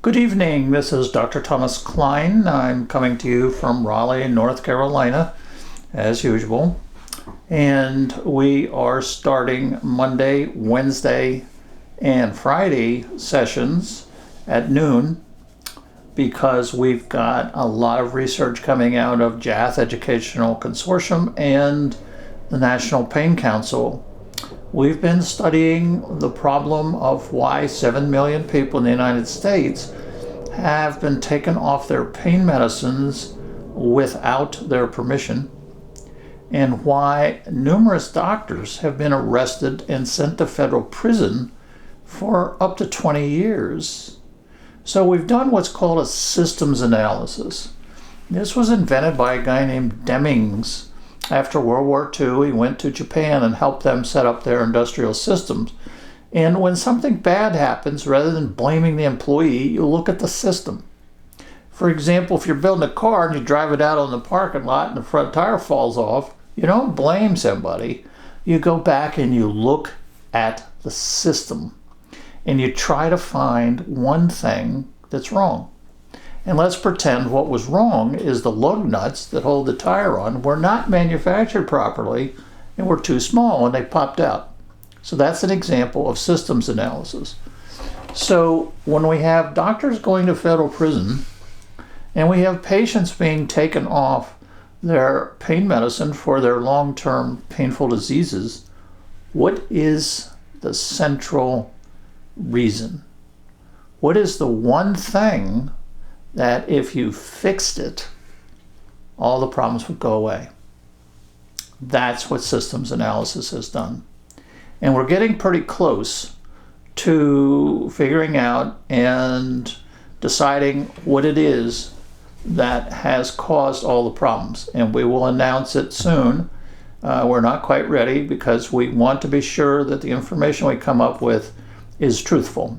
Good evening, this is Dr. Thomas Klein. I'm coming to you from Raleigh, North Carolina, as usual. And we are starting Monday, Wednesday, and Friday sessions at noon because we've got a lot of research coming out of JATH Educational Consortium and the National Pain Council. We've been studying the problem of why 7 million people in the United States have been taken off their pain medicines without their permission, and why numerous doctors have been arrested and sent to federal prison for up to 20 years. So we've done what's called a systems analysis. This was invented by a guy named Demings. After World War II, he went to Japan and helped them set up their industrial systems. And when something bad happens, rather than blaming the employee, you look at the system. For example, if you're building a car and you drive it out on the parking lot and the front tire falls off, you don't blame somebody. You go back and you look at the system. And you try to find one thing that's wrong. And let's pretend what was wrong is the lug nuts that hold the tire on were not manufactured properly and were too small and they popped out. So that's an example of systems analysis. So when we have doctors going to federal prison and we have patients being taken off their pain medicine for their long-term painful diseases, what is the central reason? What is the one thing that if you fixed it, all the problems would go away? That's what systems analysis has done. And we're getting pretty close to figuring out and deciding what it is that has caused all the problems. And we will announce it soon. We're not quite ready because we want to be sure that the information we come up with is truthful.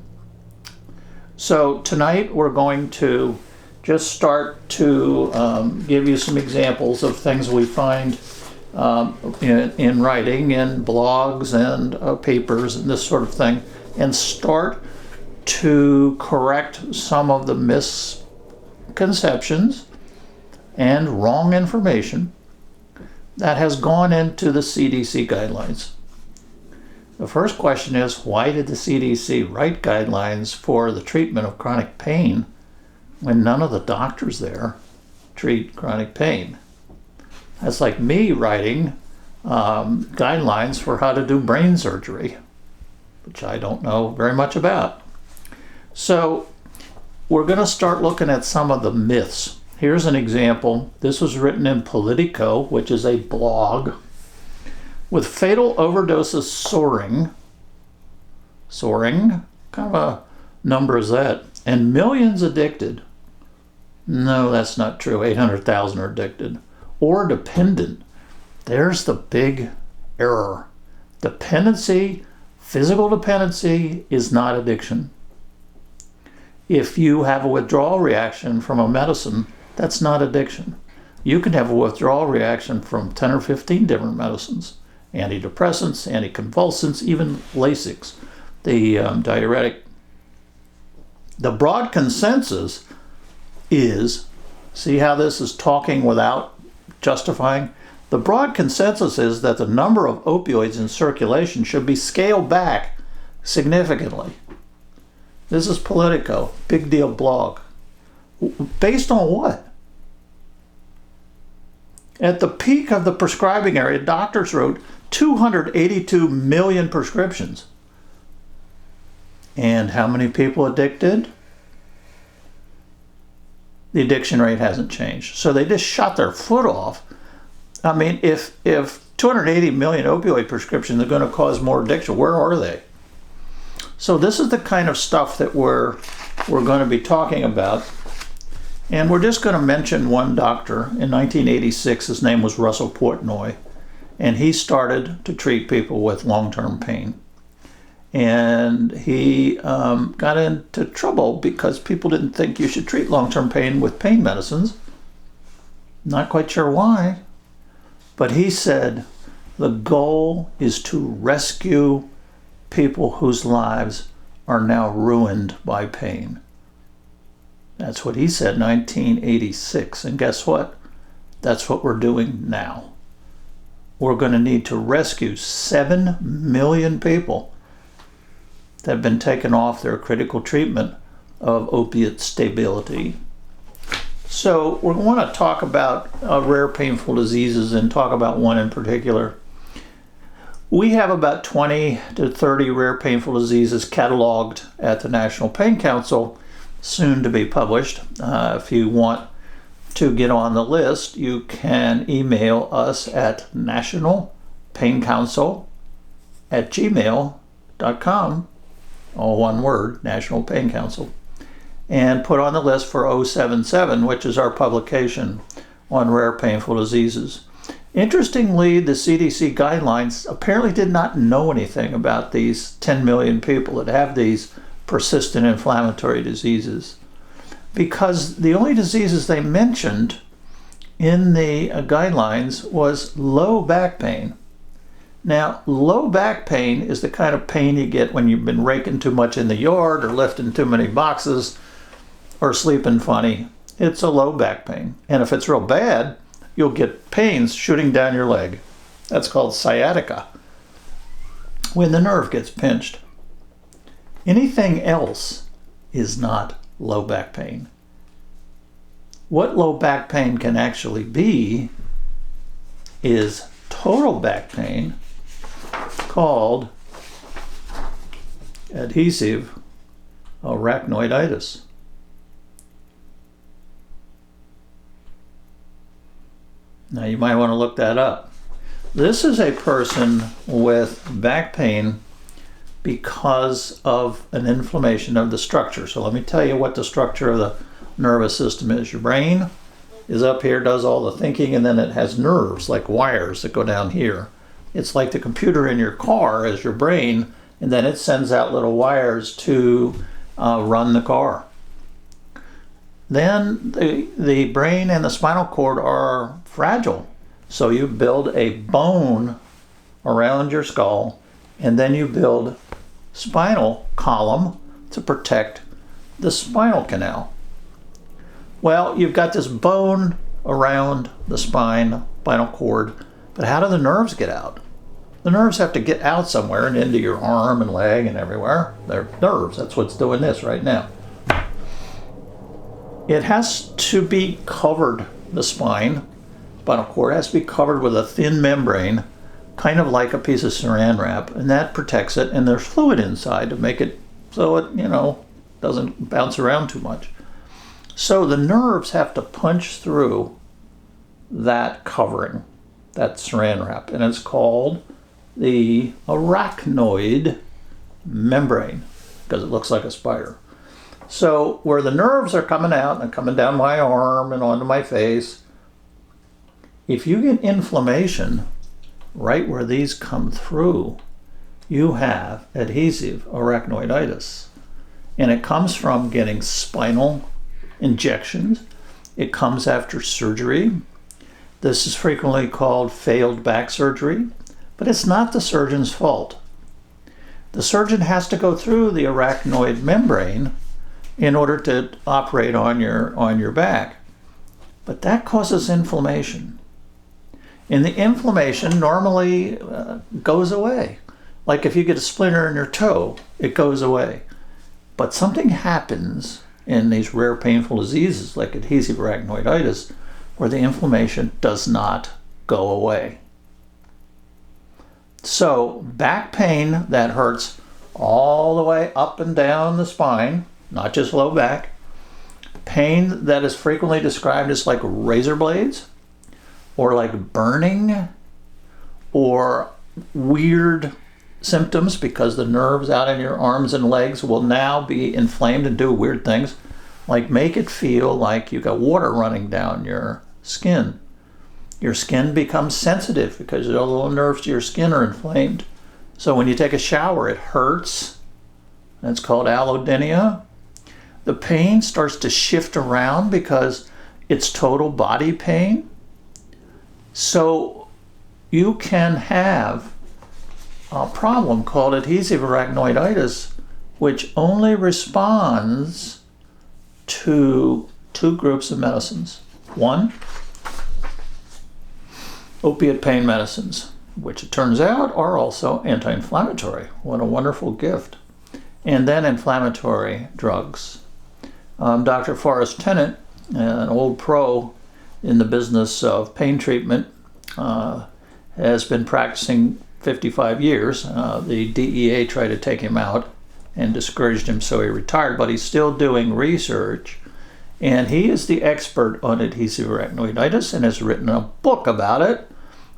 So tonight we're going to just start to give you some examples of things we find in writing, in blogs and papers and this sort of thing, and start to correct some of the misconceptions and wrong information that has gone into the CDC guidelines. The first question is, why did the CDC write guidelines for the treatment of chronic pain when none of the doctors there treat chronic pain? That's like me writing guidelines for how to do brain surgery, which I don't know very much about. So we're going to start looking at some of the myths. Here's an example. This was written in Politico, which is a blog. With fatal overdoses soaring, kind of a number is that, and millions addicted. No, that's not true. 800,000 are addicted. Or dependent. There's the big error. Dependency, physical dependency, is not addiction. If you have a withdrawal reaction from a medicine, that's not addiction. You can have a withdrawal reaction from 10 or 15 different medicines. Antidepressants, anticonvulsants, even Lasix, the diuretic. The broad consensus is, see how this is talking without justifying? The broad consensus is that the number of opioids in circulation should be scaled back significantly. This is Politico, big deal blog. Based on what? At the peak of the prescribing area, doctors wrote 282 million prescriptions. And how many people addicted? The addiction rate hasn't changed. So they just shot their foot off. I mean, if 280 million opioid prescriptions are going to cause more addiction, where are they? So this is the kind of stuff that we're going to be talking about. And we're just going to mention one doctor. In 1986, his name was Russell Portnoy. And he started to treat people with long-term pain. And he got into trouble because people didn't think you should treat long-term pain with pain medicines. Not quite sure why. But he said the goal is to rescue people whose lives are now ruined by pain. That's what he said, 1986. And guess what? That's what we're doing now. We're going to need to rescue 7 million people that have been taken off their critical treatment of opiate stability. So we're going to talk about rare painful diseases and talk about one in particular. We have about 20 to 30 rare painful diseases cataloged at the National Pain Council, soon to be published. If you want to get on the list, you can email us at nationalpaincouncil@gmail.com, all one word, National Pain Council, and put on the list for 077, which is our publication on rare painful diseases. Interestingly, the CDC guidelines apparently did not know anything about these 10 million people that have these persistent inflammatory diseases, because the only diseases they mentioned in the guidelines was low back pain. Now, low back pain is the kind of pain you get when you've been raking too much in the yard or lifting too many boxes or sleeping funny. It's a low back pain. And if it's real bad, you'll get pains shooting down your leg. That's called sciatica, when the nerve gets pinched. Anything else is not low back pain. What low back pain can actually be is total back pain, called adhesive arachnoiditis. Now you might want to look that up. This is a person with back pain because of an inflammation of the structure. So let me tell you what the structure of the nervous system is. Your brain is up here, does all the thinking, and then it has nerves like wires that go down here. It's like the computer in your car is your brain, and then it sends out little wires to run the car. Then the brain and the spinal cord are fragile. So you build a bone around your skull, and then you build spinal column to protect the spinal canal. Well, you've got this bone around the spinal cord, but how do the nerves get out? The nerves have to get out somewhere and into your arm and leg and everywhere. They're nerves. That's what's doing this right now. It has to be covered, the spinal cord has to be covered with a thin membrane, kind of like a piece of saran wrap, and that protects it, and there's fluid inside to make it so it, doesn't bounce around too much. So the nerves have to punch through that covering, that saran wrap, and it's called the arachnoid membrane because it looks like a spider. So where the nerves are coming out and coming down my arm and onto my face, if you get inflammation right where these come through, you have adhesive arachnoiditis. And it comes from getting spinal injections. It comes after surgery. This is frequently called failed back surgery, but it's not the surgeon's fault. The surgeon has to go through the arachnoid membrane in order to operate on your back. But that causes inflammation. And the inflammation normally goes away. Like if you get a splinter in your toe, it goes away. But something happens in these rare painful diseases like adhesive arachnoiditis where the inflammation does not go away. So back pain that hurts all the way up and down the spine, not just low back, pain that is frequently described as like razor blades, or like burning, or weird symptoms because the nerves out in your arms and legs will now be inflamed and do weird things, like make it feel like you got water running down your skin. Your skin becomes sensitive because the little nerves to your skin are inflamed. So when you take a shower, it hurts. That's called allodynia. The pain starts to shift around because it's total body pain. So you can have a problem called adhesive arachnoiditis, which only responds to two groups of medicines. One, opiate pain medicines, which it turns out are also anti-inflammatory. What a wonderful gift. And then inflammatory drugs. Dr. Forrest Tennant, an old pro in the business of pain treatment, has been practicing 55 years. The DEA tried to take him out and discouraged him, so he retired, but he's still doing research. And he is the expert on adhesive arachnoiditis and has written a book about it.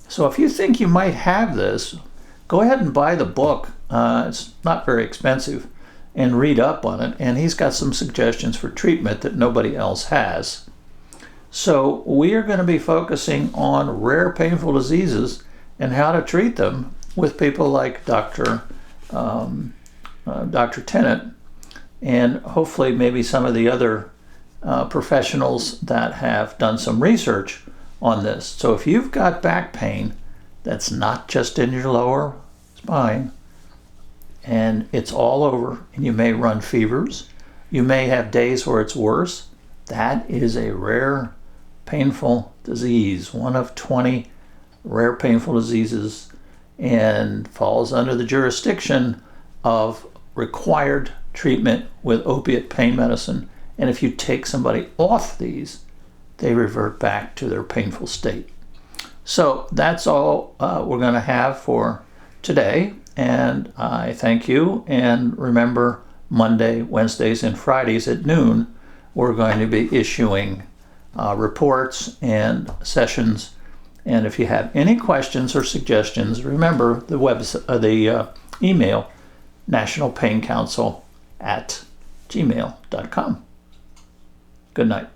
So if you think you might have this, go ahead and buy the book. It's not very expensive, and read up on it. And he's got some suggestions for treatment that nobody else has. So we are going to be focusing on rare painful diseases and how to treat them with people like Dr. Tennant, and hopefully maybe some of the other professionals that have done some research on this. So if you've got back pain that's not just in your lower spine, and it's all over, and you may run fevers, you may have days where it's worse, that is a rare painful disease, one of 20 rare painful diseases, and falls under the jurisdiction of required treatment with opiate pain medicine. And if you take somebody off these, they revert back to their painful state. So that's all we're going to have for today. And I thank you. And remember, Monday, Wednesdays, and Fridays at noon, we're going to be issuing reports and sessions. And if you have any questions or suggestions, remember the email, nationalpaincouncil@gmail.com. Good night.